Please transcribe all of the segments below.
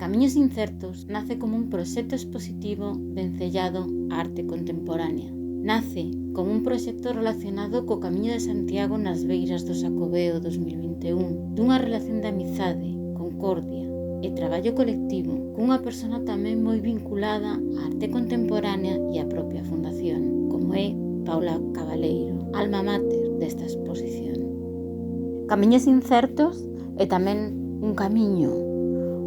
Camiños Incertos nace como un proxecto expositivo vencellado á arte contemporánea. Nace como un proxecto relacionado co Camiño de Santiago nas beiras do Xacobeo 2021, dunha relación de amizade, concordia e traballo colectivo cunha persona tamén moi vinculada á arte contemporánea e á propia fundación, como é Paula Cabaleiro, alma mater desta exposición. Camiños Incertos é tamén un camiño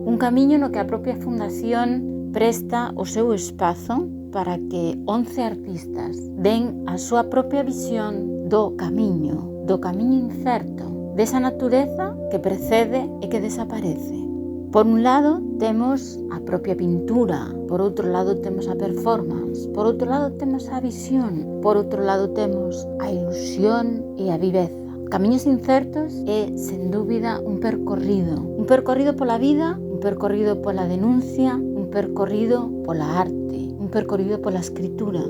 no que a propia fundación presta o seu espazo para que 11 artistas den a súa propia visión do camiño incerto, desa natureza que precede e que desaparece. Por un lado temos a propia pintura, por outro lado temos a performance, por outro lado temos a visión, por outro lado temos a ilusión e a viveza. Camiños Incertos é, sen dúbida, un percorrido pola vida, un percorrido pola denuncia, un percorrido pola arte, un percorrido pola escritura.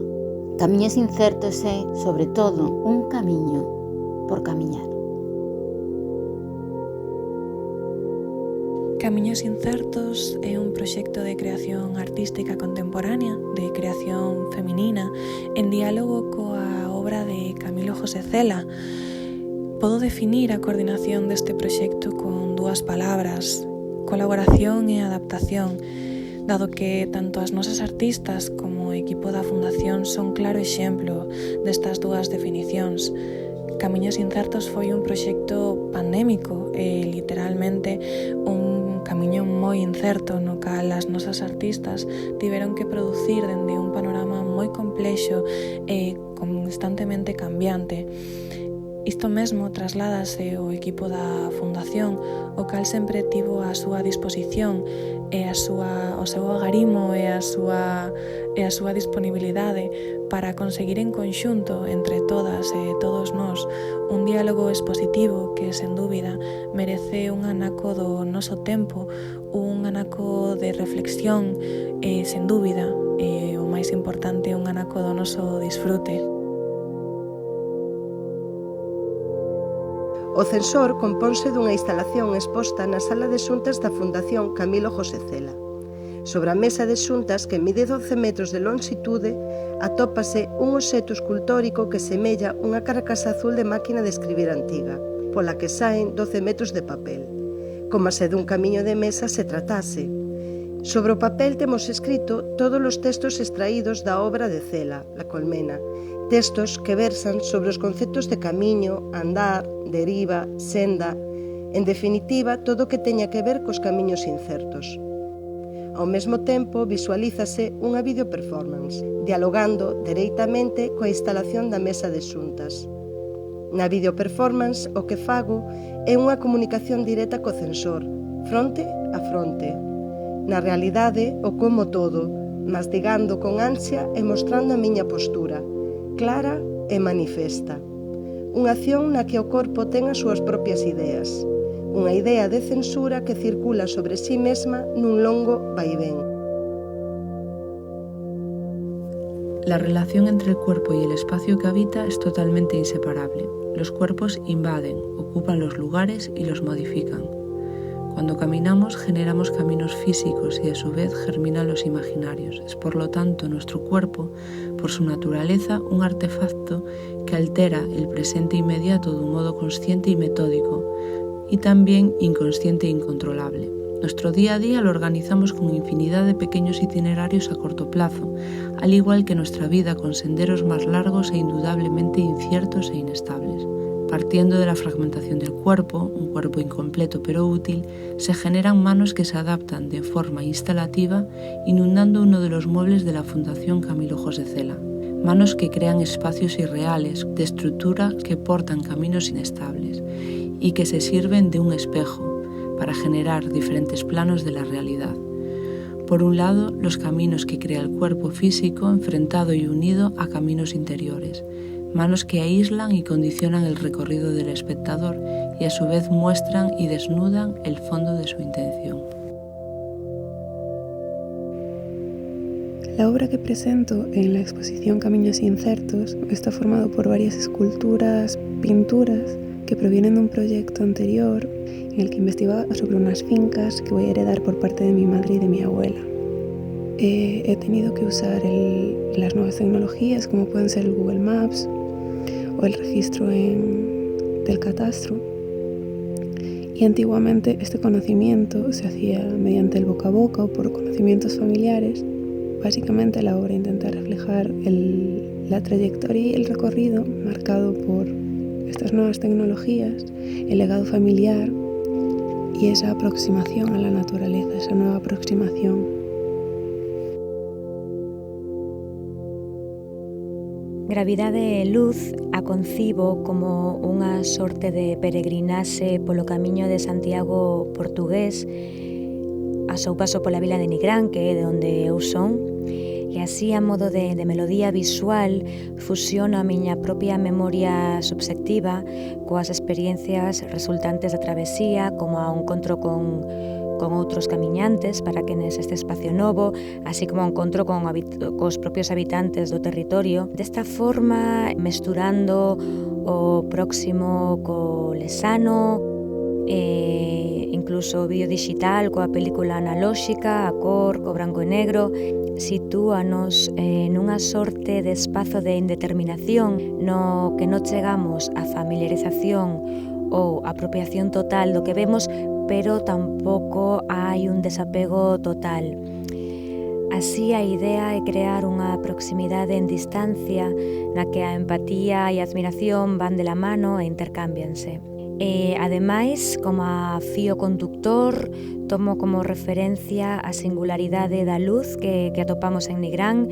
Camiños Incertos é, sobre todo, un camiño por camiñar. Camiños Incertos é un proxecto de creación artística contemporánea, de creación feminina, en diálogo coa obra de Camilo José Cela. Podo definir a coordinación deste proxecto con dúas palabras: colaboración e adaptación, dado que tanto as nosas artistas como o equipo da Fundación son claro exemplo destas dúas definicións. Camiños Incertos foi un proxecto pandémico e literalmente un camiño moi incerto no cal as nosas artistas tiveron que producir dende un panorama moi complexo e constantemente cambiante. Isto mesmo trasládase ao equipo da Fundación, o cal sempre tivo a súa disposición e o seu agarimo e a súa disponibilidade para conseguir en conxunto, entre todas e todos nós, un diálogo expositivo que, sen dúbida, merece un anaco do noso tempo, un anaco de reflexión e, sen dúbida, o máis importante, un anaco do noso disfrute. O Censor componse dunha instalación exposta na sala de xuntas da Fundación Camilo José Cela. Sobre a mesa de xuntas, que mide 12 metros de longitude, atópase un obxecto escultórico que semella unha carcasa azul de máquina de escribir antiga, pola que saen 12 metros de papel, como se dun camiño de mesa se tratase. Sobre o papel temos escrito todos os textos extraídos da obra de Cela, La Colmena, textos que versan sobre os conceptos de camiño, andar, deriva, senda, en definitiva, todo o que teña que ver cos camiños incertos. Ao mesmo tempo, visualízase unha videoperformance, dialogando dereitamente coa instalación da mesa de xuntas. Na videoperformance, o que fago é unha comunicación directa co censor, fronte a fronte. Na realidade, o como todo, mastigando con ansia e mostrando a miña postura, clara e manifesta. Unha acción na que o corpo ten as súas propias ideas. Unha idea de censura que circula sobre sí mesma nun longo vaivén. La relación entre el cuerpo y el espacio que habita es totalmente inseparable. Los cuerpos invaden, ocupan los lugares y los modifican. Cuando caminamos generamos caminos físicos y a su vez germinan los imaginarios. Es por lo tanto nuestro cuerpo, por su naturaleza, un artefacto que altera el presente inmediato de un modo consciente y metódico, y también inconsciente e incontrolable. Nuestro día a día lo organizamos con infinidad de pequeños itinerarios a corto plazo, al igual que nuestra vida con senderos más largos e indudablemente inciertos e inestables. Partiendo de la fragmentación del cuerpo, un cuerpo incompleto pero útil, se generan manos que se adaptan de forma instalativa, inundando uno de los muebles de la Fundación Camilo José Cela. Manos que crean espacios irreales, de estructura que portan caminos inestables y que se sirven de un espejo para generar diferentes planos de la realidad. Por un lado, los caminos que crea el cuerpo físico enfrentado y unido a caminos interiores, manos que aíslan y condicionan el recorrido del espectador y a su vez muestran y desnudan el fondo de su intención. La obra que presento en la exposición Camiños Incertos está formado por varias esculturas, pinturas, que provienen de un proyecto anterior en el que investigaba sobre unas fincas que voy a heredar por parte de mi madre y de mi abuela. He tenido que usar las nuevas tecnologías como pueden ser el Google Maps o el registro del catastro. Y antiguamente este conocimiento se hacía mediante el boca a boca o por conocimientos familiares. Básicamente la obra intenta reflejar la trayectoria y el recorrido marcado por estas nuevas tecnologías, el legado familiar y esa aproximación a la naturaleza, esa nueva aproximación. Gravidade e luz a concibo como unha sorte de peregrinaxe polo camiño de Santiago portugués a seu paso pola vila de Nigrán, que é de onde eu son, e así a modo de melodía visual fusiono a miña propia memoria subxectiva coas experiencias resultantes da travesía, como ao encontro con outros camiñantes para quenes este espacio novo, así como ao encontro cos propios habitantes do territorio. Desta forma, mesturando o próximo co lesano, incluso o vídeo digital coa película analóxica, a cor, co branco e negro, sitúanos nunha sorte de espazo de indeterminación no que non chegamos á familiarización ou apropiación total do que vemos, pero tampouco hai un desapego total. Así, a idea é crear unha proximidade en distancia na que a empatía e a admiración van de la mano e intercámbianse. Ademais, como a fío conductor, tomo como referencia a singularidade da luz que atopamos en Nigrán,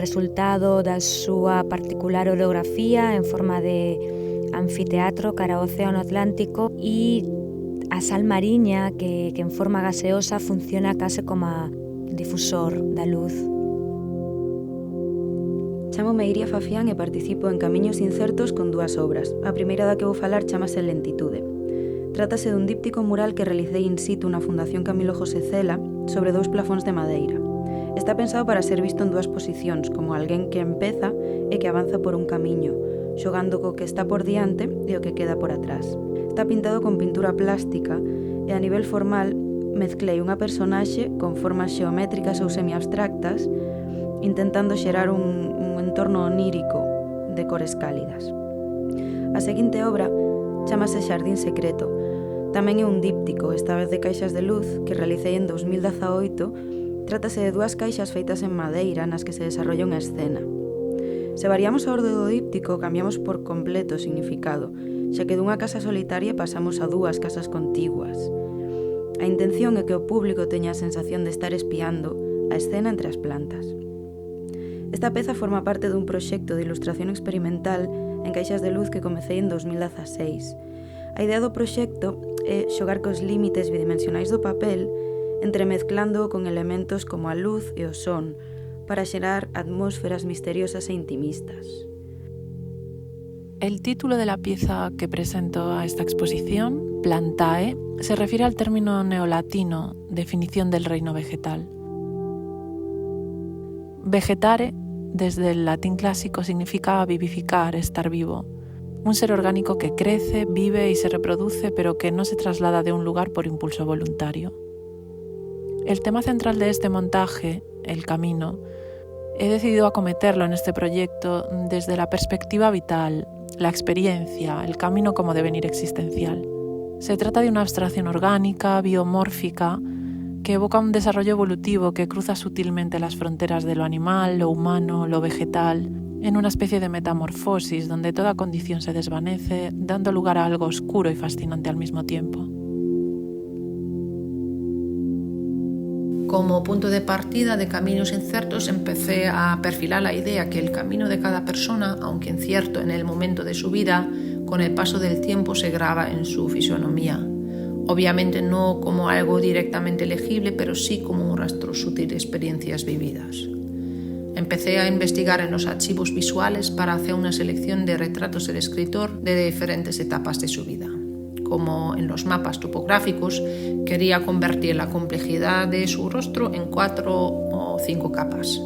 resultado da súa particular orografía en forma de anfiteatro cara ao Océano Atlántico e a sal mariña que en forma gaseosa funciona case como difusor da luz. Chámome Iria Fafián e participo en Camiños Incertos con dúas obras. A primeira da que vou falar chamase Lentitude. Trátase dun díptico mural que realicei in situ na Fundación Camilo José Cela sobre 2 plafóns de madeira. Está pensado para ser visto en 2 posicións, como alguén que empeza e que avanza por un camiño, xogando co que está por diante e o que queda por atrás. Está pintado con pintura plástica e a nivel formal mezclei unha personaxe con formas xeométricas ou semiabstractas intentando xerar un entorno onírico de cores cálidas. A seguinte obra chamase Xardín Secreto. Tamén é un díptico, esta vez de caixas de luz, que realicei en 2018. Trátase de 2 caixas feitas en madeira nas que se desarrolla unha escena. Se variamos a orde do díptico, cambiamos por completo o significado, xa que dunha casa solitaria pasamos a 2 casas contiguas. A intención é que o público teña a sensación de estar espiando a escena entre as plantas. Esta peza forma parte dun proxecto de ilustración experimental en caixas de luz que comecei en 2016. A idea do proxecto é xogar cos límites bidimensionais do papel, entremezclando con elementos como a luz e o son, para xerar atmósferas misteriosas e intimistas. El título de la pieza que presento a esta exposición, Plantae, se refiere al término neolatino, definición del reino vegetal. Vegetare, desde el latín clásico, significa vivificar, estar vivo. Un ser orgánico que crece, vive y se reproduce, pero que no se traslada de un lugar por impulso voluntario. El tema central de este montaje, el camino, he decidido acometerlo en este proyecto desde la perspectiva vital, la experiencia, el camino como devenir existencial. Se trata de una abstracción orgánica, biomórfica, que evoca un desarrollo evolutivo que cruza sutilmente las fronteras de lo animal, lo humano, lo vegetal, en una especie de metamorfosis donde toda condición se desvanece, dando lugar a algo oscuro y fascinante al mismo tiempo. Como punto de partida de Caminos Incertos empecé a perfilar la idea que el camino de cada persona, aunque incierto en el momento de su vida, con el paso del tiempo se graba en su fisonomía. Obviamente no como algo directamente legible, pero sí como un rastro sutil de experiencias vividas. Empecé a investigar en los archivos visuales para hacer una selección de retratos del escritor de diferentes etapas de su vida. Como en los mapas topográficos, quería convertir la complejidad de su rostro en 4 o 5 capas.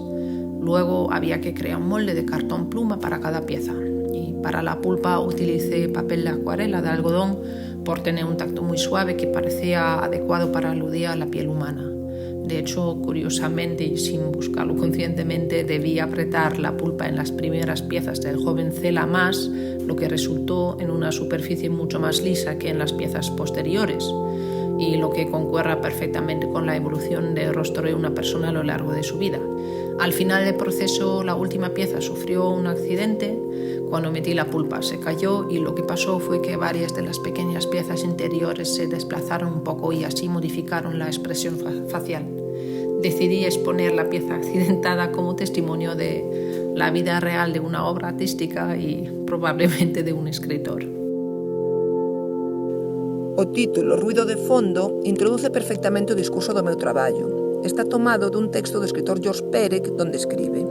Luego había que crear un molde de cartón pluma para cada pieza. Y y para la pulpa utilicé papel de acuarela de algodón por tener un tacto muy suave que parecía adecuado para aludir a la piel humana. De hecho, curiosamente y sin buscarlo conscientemente, debí apretar la pulpa en las primeras piezas del joven Cela más, lo que resultó en una superficie mucho más lisa que en las piezas posteriores, y lo que concuerda perfectamente con la evolución del rostro de una persona a lo largo de su vida. Al final del proceso, la última pieza sufrió un accidente. Cuando metí la pulpa se cayó y lo que pasó fue que varias de las pequeñas piezas interiores se desplazaron un poco y así modificaron la expresión facial. Decidí exponer la pieza accidentada como testimonio de la vida real de una obra artística y probablemente de un escritor. O título Ruido de fondo introduce perfectamente o discurso do meu traballo. Está tomado dun texto do escritor George Perec, donde escribe: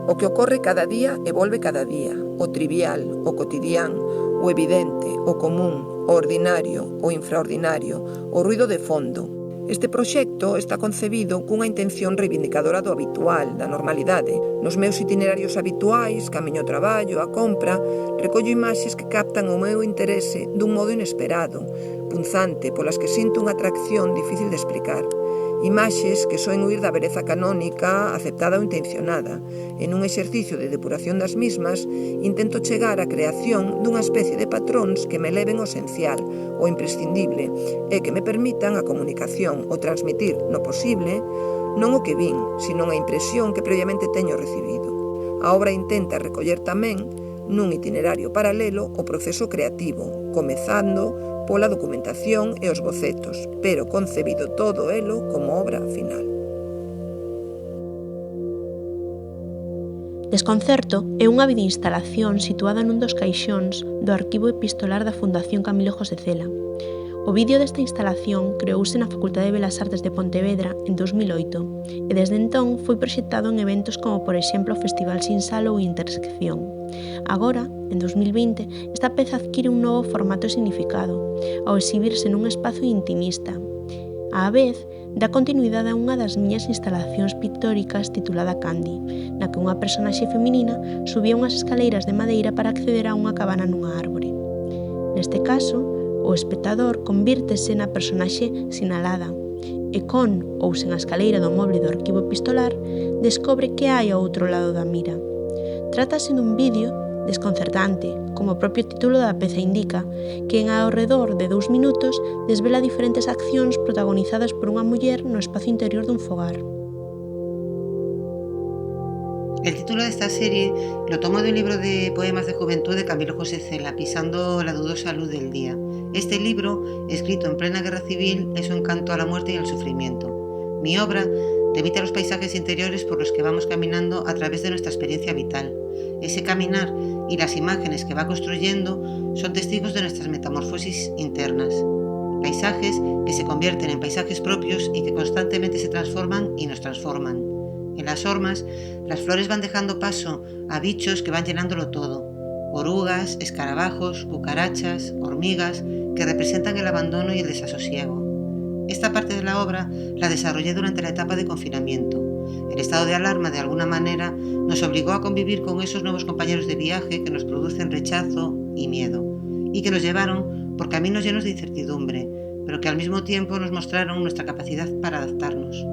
o que ocorre cada día e volve cada día, o trivial, o cotidián, o evidente, o común, o ordinario, o infraordinario, o ruido de fondo. Este proxecto está concebido cunha intención reivindicadora do habitual, da normalidade. Nos meus itinerarios habituais, camiño ao traballo, a compra, recollo imaxes que captan o meu interese dun modo inesperado, punzante, polas que sinto unha atracción difícil de explicar. Imaxes que soen huir da beleza canónica, aceptada ou intencionada. En un exercicio de depuración das mismas, intento chegar á creación dunha especie de patróns que me eleven o esencial, o imprescindible, e que me permitan a comunicación, o transmitir, no posible, non o que vin, sino a impresión que previamente teño recibido. A obra intenta recoller tamén, nun itinerario paralelo, o proceso creativo, comezando pola documentación e os bocetos, pero concebido todo elo como obra final. Desconcerto é unha videoinstalación situada nun dos caixóns do arquivo epistolar da Fundación Camilo José Cela. O vídeo desta instalación creouse na Facultade de Belas Artes de Pontevedra en 2008 e desde entón foi proxectado en eventos como por exemplo o Festival Sinsalo ou Intersección. Agora, en 2020, esta peza adquire un novo formato e significado, ao exhibirse nun espazo intimista. Á vez, dá continuidade a unha das miñas instalacións pictóricas titulada Candy, na que unha personaxe feminina subía unhas escaleiras de madeira para acceder a unha cabana nunha árbore. Neste caso, o espectador convírtese na personaxe sinalada e con ou sen a escaleira do moble do arquivo epistolar descobre que hai ao outro lado da mira. Trátase dun vídeo desconcertante, como o propio título da peza indica, que en ao redor de 2 minutos desvela diferentes accións protagonizadas por unha muller no espacio interior dun fogar. El título de esta serie lo tomo del libro de poemas de juventud de Camilo José Cela, Pisando la dudosa luz del día. Este libro, escrito en plena guerra civil, es un canto a la muerte y al sufrimiento. Mi obra remite a los paisajes interiores por los que vamos caminando a través de nuestra experiencia vital. Ese caminar y las imágenes que va construyendo son testigos de nuestras metamorfosis internas. Paisajes que se convierten en paisajes propios y que constantemente se transforman y nos transforman. En las hormas, las flores van dejando paso a bichos que van llenándolo todo. Orugas, escarabajos, cucarachas, hormigas, que representan el abandono y el desasosiego. Esta parte de la obra la desarrollé durante la etapa de confinamiento. El estado de alarma, de alguna manera, nos obligó a convivir con esos nuevos compañeros de viaje que nos producen rechazo y miedo, y que nos llevaron por caminos llenos de incertidumbre, pero que al mismo tiempo nos mostraron nuestra capacidad para adaptarnos.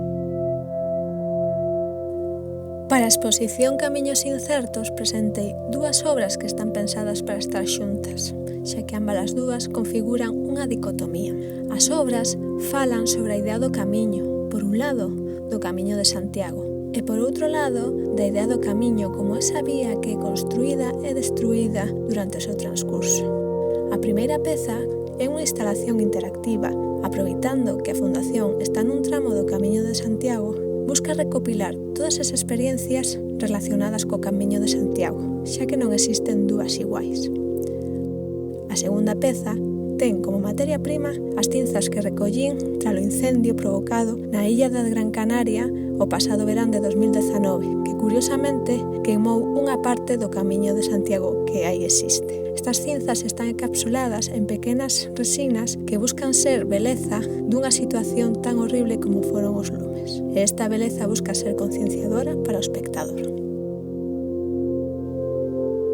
Para a exposición Camiños Incertos presentei 2 obras que están pensadas para estar xuntas, xa que ambas as dúas configuran unha dicotomía. As obras falan sobre a idea do camiño, por un lado, do Camiño de Santiago, e por outro lado, da idea do camiño como esa vía que é construída e destruída durante o seu transcurso. A primeira peza é unha instalación interactiva, aproveitando que a Fundación está nun tramo do Camiño de Santiago, busca recopilar todas as experiencias relacionadas co Camiño de Santiago, xa que non existen dúas iguais. A segunda peza ten como materia prima as cinzas que recollín tralo incendio provocado na illa da Gran Canaria o pasado verán de 2019, que curiosamente queimou unha parte do Camiño de Santiago que aí existe. Estas cinzas están encapsuladas en pequenas resinas que buscan ser beleza dunha situación tan horrible como foron os lumes. E esta beleza busca ser concienciadora para o espectador.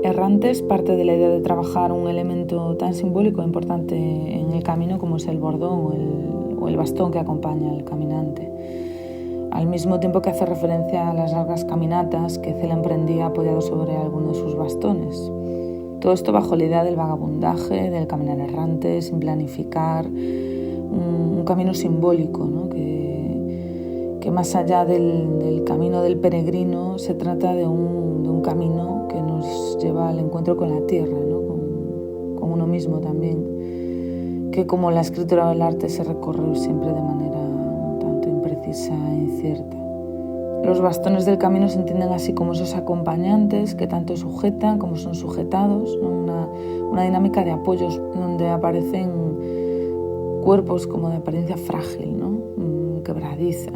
Errantes parte de la idea de trabajar un elemento tan simbólico e importante en el camino como es el bordón o el bastón que acompaña al caminante, al mismo tiempo que hace referencia a las largas caminatas que Cela emprendía apoyado sobre alguno de sus bastones. Todo esto bajo la idea del vagabundaje, del caminar errante, sin planificar, un camino simbólico, ¿no? que más allá del camino del peregrino se trata de un camino que nos lleva al encuentro con la tierra, ¿no? con uno mismo también, que como la escritura del arte se recorre siempre de manera un tanto imprecisa e incierta. Los bastones del camino se entienden así como esos acompañantes que tanto sujetan como son sujetados, ¿no? Una dinámica de apoyos donde aparecen cuerpos como de apariencia frágil, ¿no? Quebradiza,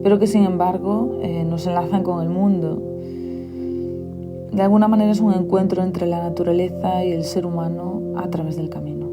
pero que sin embargo nos enlazan con el mundo. De alguna manera es un encuentro entre la naturaleza y el ser humano a través del camino.